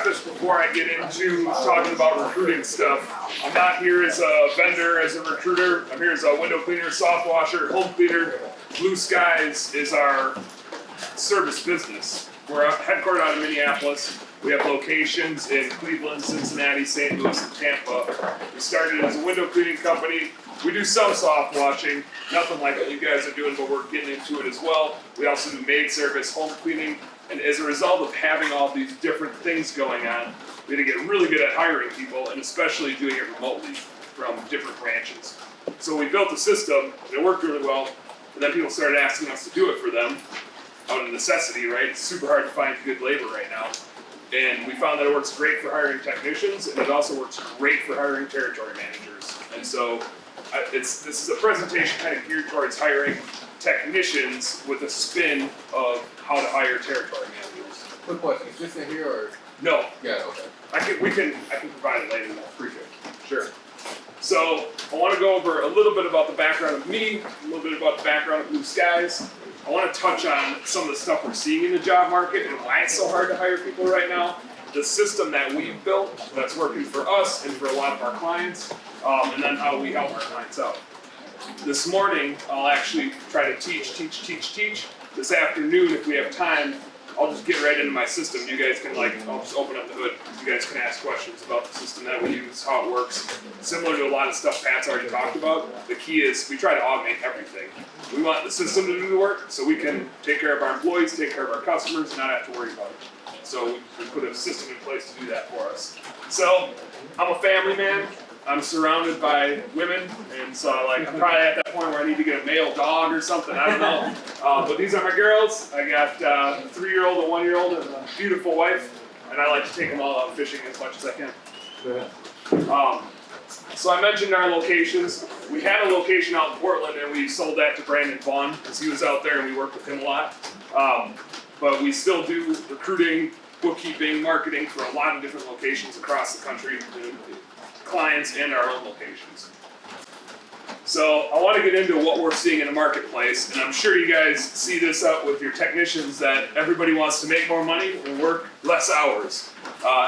preface before I get into talking about recruiting stuff. I'm not here as a vendor, as a recruiter. I'm here as a window cleaner, soft washer, home cleaner. Blue Skies is our service business. We're headquartered out of Minneapolis. We have locations in Cleveland, Cincinnati, St. Louis, and Tampa. We started as a window cleaning company. We do some soft washing, nothing like what you guys are doing, but we're getting into it as well. We also do maid service, home cleaning, and as a result of having all these different things going on, we had to get really good at hiring people, and especially doing it remotely from different branches. So we built a system, and it worked really well, and then people started asking us to do it for them, out of necessity, right? It's super hard to find good labor right now. And we found that it works great for hiring technicians, and it also works great for hiring territory managers. And so this is a presentation kind of geared towards hiring technicians with a spin of how to hire territory managers. Quick question, is this in here or? No, Yeah, okay. I can provide it later though. Appreciate it. Sure. So I want to go over a little bit about the background of me, a little bit about the background of Blue Skies. I want to touch on some of the stuff we're seeing in the job market and why it's so hard to hire people right now. The system that we've built that's working for us and for a lot of our clients, and then how we help our clients out. This morning, I'll actually try to teach. This afternoon, if we have time, I'll just get right into my system. You guys can I'll just open up the hood. You guys can ask questions about the system that we use, how it works. Similar to a lot of stuff Pat's already talked about, the key is we try to automate everything. We want the system to do the work so we can take care of our employees, take care of our customers, and not have to worry about it. So we put a system in place to do that for us. So I'm a family man. I'm surrounded by women, and so I'm probably at that point where I need to get a male dog or something. I don't know. But these are my girls. I got a 3-year-old, a 1-year-old, and a beautiful wife, and I like to take them all out fishing as much as I can. So I mentioned our locations. We had a location out in Portland, and we sold that to Brandon Vaughn because he was out there, and we worked with him a lot. But we still do recruiting, bookkeeping, marketing for a lot of different locations across the country. Clients and our own locations. So I want to get into what we're seeing in the marketplace, and I'm sure you guys see this up with your technicians that everybody wants to make more money and work less hours.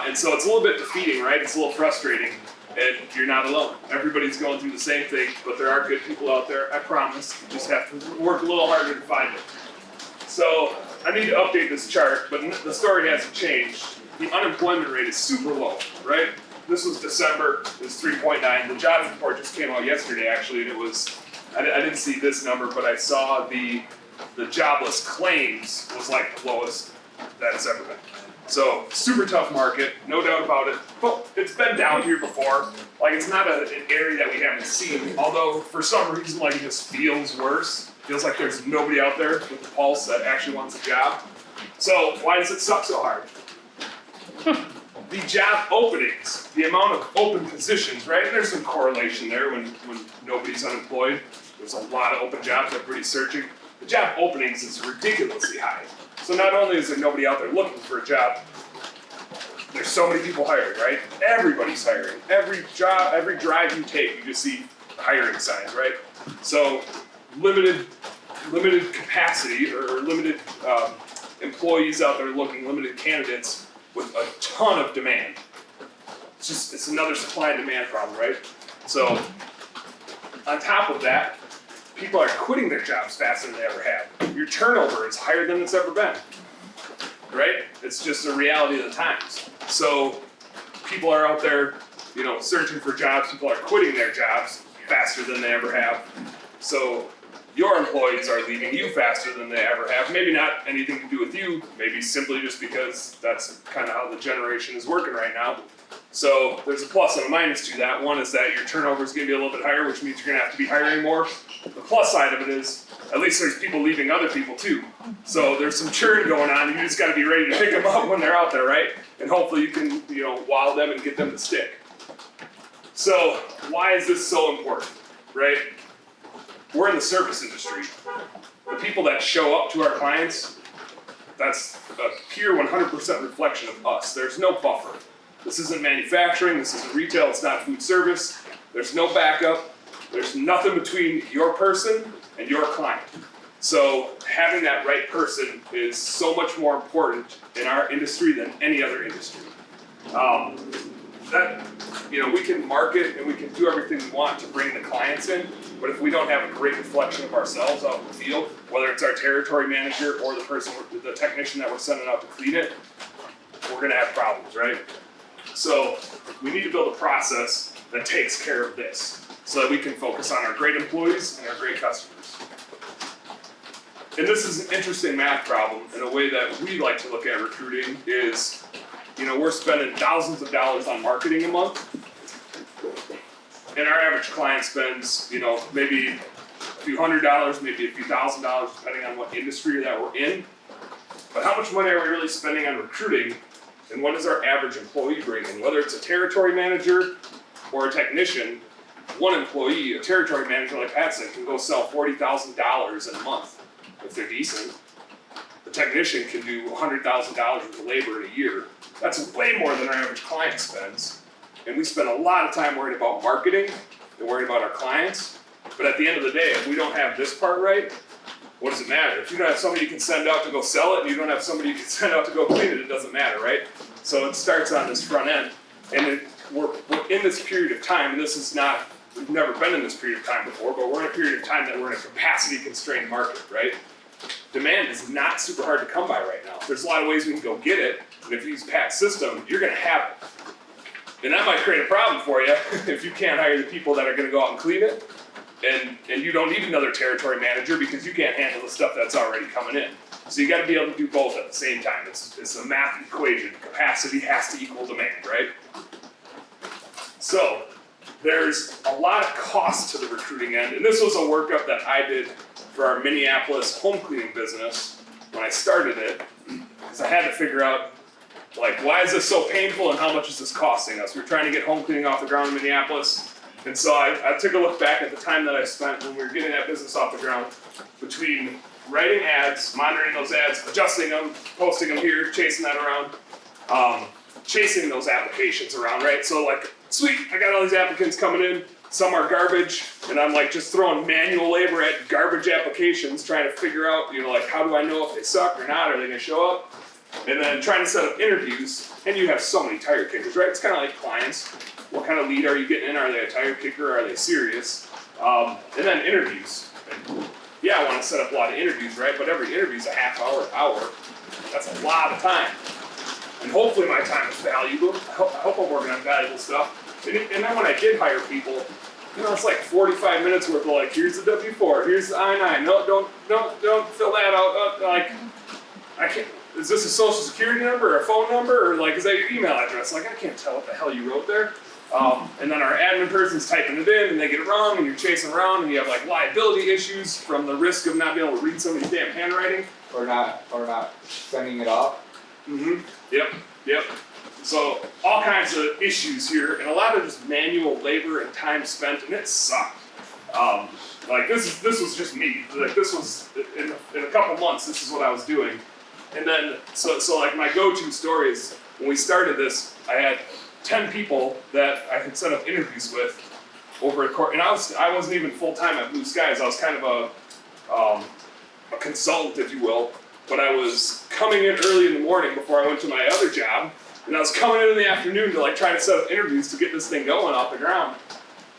And so it's a little bit defeating, right? It's a little frustrating, and you're not alone. Everybody's going through the same thing, but there are good people out there, I promise. You just have to work a little harder to find it. So I need to update this chart, but the story hasn't changed. The unemployment rate is super low, right? This was December, it was 3.9. The jobs report just came out yesterday actually, and it was, I didn't see this number, but I saw the jobless claims was like the lowest that it's ever been. So super tough market, no doubt about it. But it's been down here before. Like it's not an area that we haven't seen, although for some reason it just feels worse. Feels like there's nobody out there with the pulse that actually wants a job. So why does it suck so hard? The job openings, the amount of open positions, right? And there's some correlation there when nobody's unemployed. There's a lot of open jobs, everybody's searching. The job openings is ridiculously high. So not only is there nobody out there looking for a job, there's so many people hired, right? Everybody's hiring. Every job, every drive you take, you just see hiring signs, right? So limited capacity or limited employees out there looking, limited candidates, with a ton of demand. It's another supply and demand problem, right? So on top of that, people are quitting their jobs faster than they ever have. Your turnover is higher than it's ever been, right? It's just a reality of the times. So people are out there, searching for jobs. People are quitting their jobs faster than they ever have. So your employees are leaving you faster than they ever have. Maybe not anything to do with you, maybe simply just because that's kind of how the generation is working right now. So there's a plus and a minus to that. One is that your turnover is going to be a little bit higher, which means you're going to have to be hiring more. The plus side of it is, at least there's people leaving other people too. So there's some churn going on, and you just got to be ready to pick them up when they're out there, right? And hopefully you can, wow them and get them to stick. So why is this so important, right? We're in the service industry. The people that show up to our clients, that's a pure 100% reflection of us. There's no buffer. This isn't manufacturing, this isn't retail, it's not food service. There's no backup. There's nothing between your person and your client. So having that right person is so much more important in our industry than any other industry. That, we can market and we can do everything we want to bring the clients in, but if we don't have a great reflection of ourselves out in the field, whether it's our territory manager or the technician that we're sending out to clean it, we're gonna have problems, right? So we need to build a process that takes care of this, so that we can focus on our great employees and our great customers. And this is an interesting math problem in a way that we like to look at recruiting is, we're spending thousands of dollars on marketing a month. And our average client spends, maybe a few $100s, maybe a few $1,000s, depending on what industry that we're in. But how much money are we really spending on recruiting? And what does our average employee bring in? Whether it's a territory manager or a technician, one employee, a territory manager like Pat said, can go sell $40,000 in a month if they're decent. The technician can do $100,000 worth of labor in a year. That's way more than our average client spends. And we spend a lot of time worried about marketing and worried about our clients. But at the end of the day, if we don't have this part right, what does it matter? If you don't have somebody you can send out to go sell it and you don't have somebody you can send out to go clean it, it doesn't matter, right? So it starts on this front end. And we're in this period of time, and we've never been in this period of time before, but we're in a period of time that we're in a capacity constrained market, right? Demand is not super hard to come by right now. There's a lot of ways we can go get it, and if you use Pat's system, you're gonna have it. And that might create a problem for you if you can't hire the people that are gonna go out and clean it, and you don't need another territory manager because you can't handle the stuff that's already coming in. So you gotta be able to do both at the same time. It's a math equation. Capacity has to equal demand, right? So there's a lot of cost to the recruiting end, and this was a workup that I did for our Minneapolis home cleaning business when I started it, because I had to figure out, why is this so painful and how much is this costing us? We're trying to get home cleaning off the ground in Minneapolis, and so I took a look back at the time that I spent when we were getting that business off the ground between writing ads, monitoring those ads, adjusting them, posting them here, chasing that around, chasing those applications around, right? So sweet, I got all these applicants coming in, some are garbage, and I'm just throwing manual labor at garbage applications, trying to figure out, how do I know if they suck or not, are they gonna show up? And then trying to set up interviews, and you have so many tire kickers, right? It's kind of like clients. What kind of lead are you getting in? Are they a tire kicker? Are they serious? And then interviews. And yeah, I want to set up a lot of interviews, right? But every interview is a half hour. That's a lot of time. And hopefully my time is valuable. I hope I'm working on valuable stuff. And then when I did hire people, it's 45 minutes worth of here's the W-4, here's the I-9. No, don't fill that out. I can't. Is this a social security number or a phone number or is that your email address? I can't tell what the hell you wrote there. And then our admin person's typing it in and they get it wrong and you're chasing around and you have liability issues from the risk of not being able to read somebody's damn handwriting. or not sending it off. Mm-hmm. Yep. So all kinds of issues here and a lot of just manual labor and time spent, and it sucked. This was just me. This was in a couple months. This is what I was doing. And then, so my go-to story is when we started this, I had 10 people that I had set up interviews with over a course, and I wasn't even full-time at Blue Skies. I was kind of a consultant, if you will, but I was coming in early in the morning before I went to my other job, and I was coming in the afternoon to try to set up interviews to get this thing going off the ground.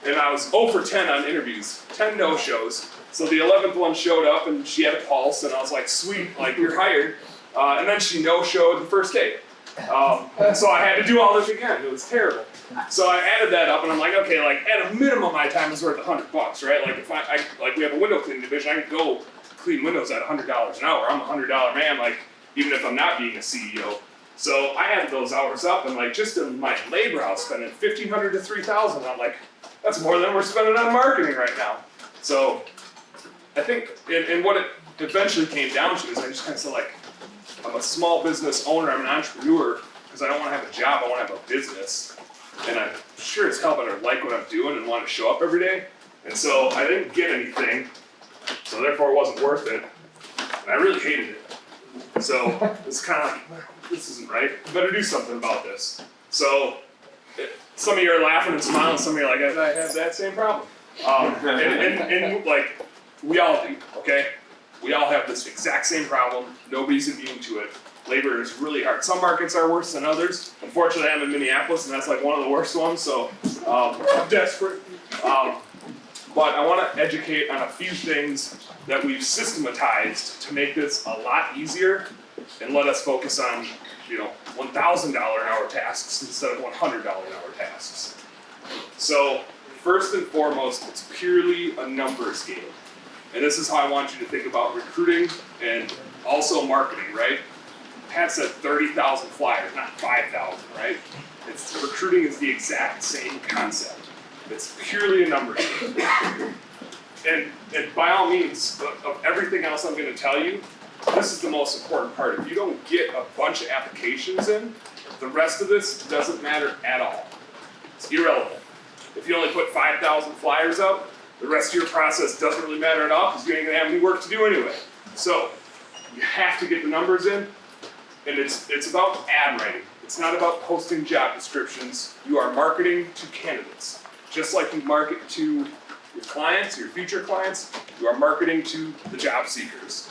And I was 0 for 10 on interviews, 10 no-shows. So the 11th one showed up and she had a pulse, and I was like, sweet, you're hired. And then she no-showed the first day. So I had to do all this again. It was terrible. So I added that up, and I'm like, okay, at a minimum, my time is worth $100, right? If I we have a window cleaning division, I can go clean windows at $100 an hour. I'm a $100 man, even if I'm not being a CEO. So I added those hours up, and just in my labor, I was spending $1,500 to $3,000. I'm like, that's more than we're spending on marketing right now. So I think, and what it eventually came down to is I just kind of said I'm a small business owner, I'm an entrepreneur, because I don't want to have a job, I want to have a business. And I'm sure as hell better like what I'm doing and want to show up every day. And so I didn't get anything, so therefore it wasn't worth it. And I really hated it. So it's kind of this isn't right, I better do something about this. So some of you are laughing and smiling, some of you are I have that same problem. And we all do, okay? We all have this exact same problem. Nobody's immune to it. Labor is really hard. Some markets are worse than others. Unfortunately, I'm in Minneapolis, and that's like one of the worst ones, so I'm desperate. But I want to educate on a few things that we've systematized to make this a lot easier and let us focus on, $1,000 an hour tasks instead of $100 an hour tasks. So, first and foremost, it's purely a numbers game. And this is how I want you to think about recruiting and also marketing, right? Pat said 30,000 flyers, not 5,000, right? Recruiting is the exact same concept. It's purely a numbers game. And by all means, of everything else I'm going to tell you, this is the most important part. If you don't get a bunch of applications in, the rest of this doesn't matter at all. It's irrelevant. If you only put 5,000 flyers out, the rest of your process doesn't really matter at all because you ain't going to have any work to do anyway. So you have to get the numbers in, and it's about ad writing. It's not about posting job descriptions. You are marketing to candidates. Just like you market to your clients, your future clients, you are marketing to the job seekers.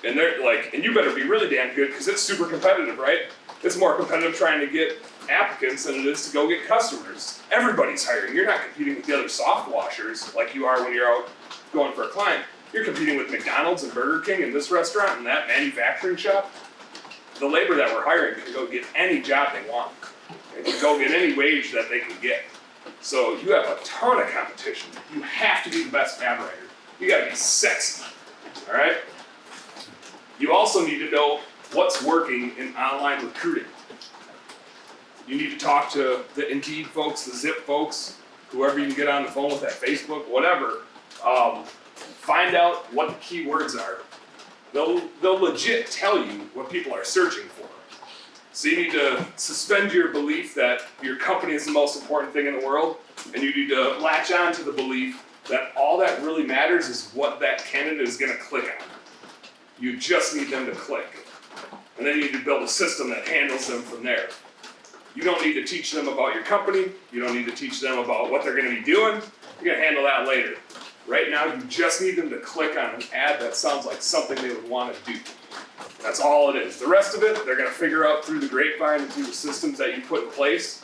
And and you better be really damn good because it's super competitive, right? It's more competitive trying to get applicants than it is to go get customers. Everybody's hiring. You're not competing with the other soft washers like you are when you're out going for a client. You're competing with McDonald's and Burger King and this restaurant and that manufacturing shop. The labor that we're hiring can go get any job they want. They can go get any wage that they can get. So you have a ton of competition. You have to be the best ad writer. You gotta be sexy, all right? You also need to know what's working in online recruiting. You need to talk to the Indeed folks, the Zip folks, whoever you can get on the phone with at Facebook, whatever. Find out what the keywords are. They'll legit tell you what people are searching for. So you need to suspend your belief that your company is the most important thing in the world, and you need to latch on to the belief that all that really matters is what that candidate is going to click on. You just need them to click. And then you need to build a system that handles them from there. You don't need to teach them about your company. You don't need to teach them about what they're going to be doing. You're going to handle that later. Right now, you just need them to click on an ad that sounds like something they would want to do. That's all it is. The rest of it, they're going to figure out through the grapevine and through the systems that you put in place.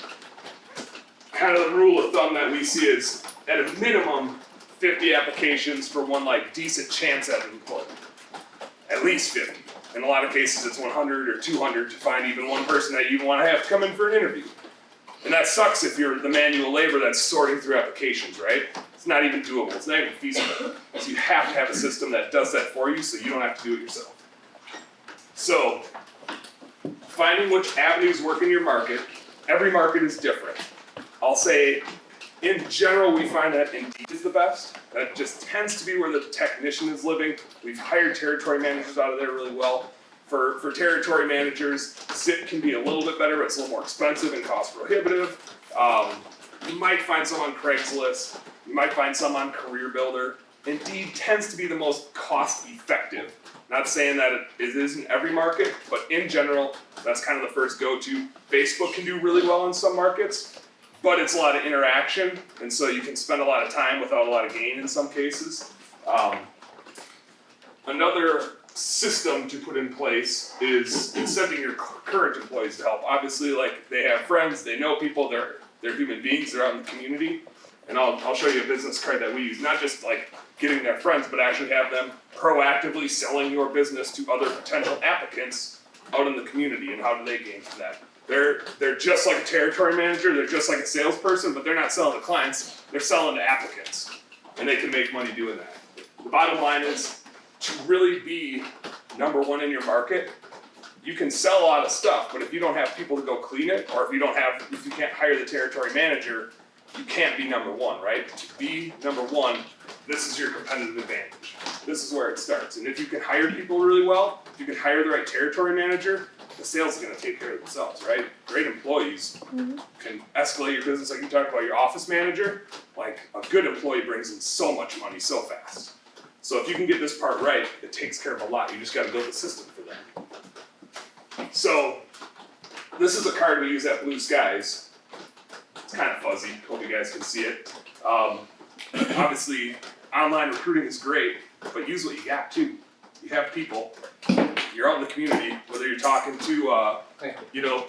Kind of the rule of thumb that we see is, at a minimum, 50 applications for one decent chance at an employment. At least 50. In a lot of cases, it's 100 or 200 to find even one person that you want to have come in for an interview. And that sucks if you're the manual labor that's sorting through applications, right? It's not even doable. It's not even feasible. So you have to have a system that does that for you so you don't have to do it yourself. So, finding which avenues work in your market. Every market is different. I'll say, in general, we find that Indeed is the best. That just tends to be where the technician is living. We've hired territory managers out of there really well. For territory managers, Zip can be a little bit better, but it's a little more expensive and cost prohibitive. You might find some on Craigslist. You might find some on Career Builder. Indeed tends to be the most cost effective. Not saying that it is in every market, but in general, that's kind of the first go-to. Facebook can do really well in some markets, but it's a lot of interaction, and so you can spend a lot of time without a lot of gain in some cases. Another system to put in place is incenting your current employees to help. Obviously, they have friends, they know people, they're human beings, they're out in the community. And I'll show you a business card that we use, not just getting their friends, but actually have them proactively selling your business to other potential applicants out in the community. And how do they gain from that? They're just like a territory manager, they're just like a salesperson, but they're not selling to clients, they're selling to applicants. And they can make money doing that. The bottom line is, to really be number one in your market, you can sell a lot of stuff, but if you don't have people to go clean it, or if you can't hire the territory manager, you can't be number one, right? To be number one, this is your competitive advantage. This is where it starts. And if you can hire people really well, if you can hire the right territory manager, the sales is going to take care of themselves, right? Great employees can escalate your business, like you talked about your office manager. A good employee brings in so much money so fast. So if you can get this part right, it takes care of a lot. You just got to build a system for that. So this is a card we use at Blue Skies. It's kind of fuzzy. Hope you guys can see it. Obviously, online recruiting is great, but use what you got too. You have people. You you're out in the community, whether you're talking to, you know,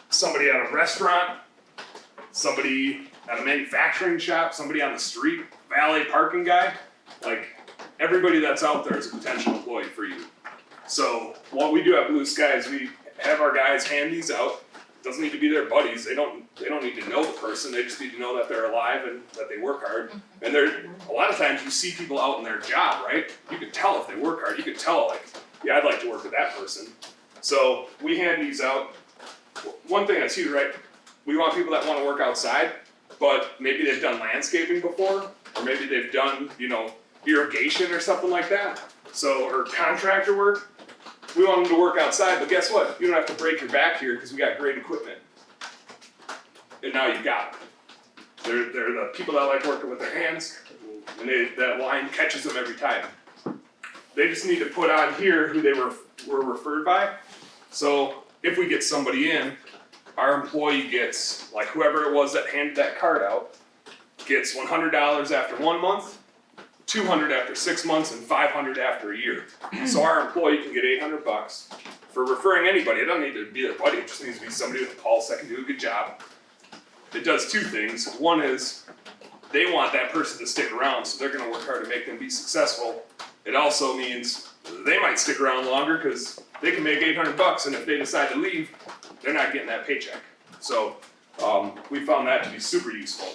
somebody at a restaurant, somebody at a manufacturing shop, somebody on the street, valet parking guy, like everybody that's out there is a potential employee for you. So what we do at Blue Sky is we have our guys hand these out. Doesn't need to be their buddies. They don't need to know the person. They just need to know that they're alive and that they work hard. And a lot of times you see people out in their job, right? You can tell if they work hard. You can tell, like, yeah, I'd like to work with that person. So we hand these out. One thing that's huge, right? We want people that want to work outside, but maybe they've done landscaping before, or maybe they've done, you know, irrigation or something like that. So, or contractor work. We want them to work outside, but guess what? You don't have to break your back here because we got great equipment. And now you've got them. They're the people that like working with their hands, and that line catches them every time. They just need to put on here who they were referred by. So if we get somebody in, our employee gets, like whoever it was that handed that card out, gets $100 after 1 month, $200 after 6 months, and $500 after a year. So our employee can get $800 for referring anybody. It doesn't need to be their buddy. It just needs to be somebody with a pulse that can do a good job. It does two things. One is they want that person to stick around, so they're going to work hard to make them be successful. It also means they might stick around longer because they can make $800, and if they decide to leave, they're not getting that paycheck. So we found that to be super useful.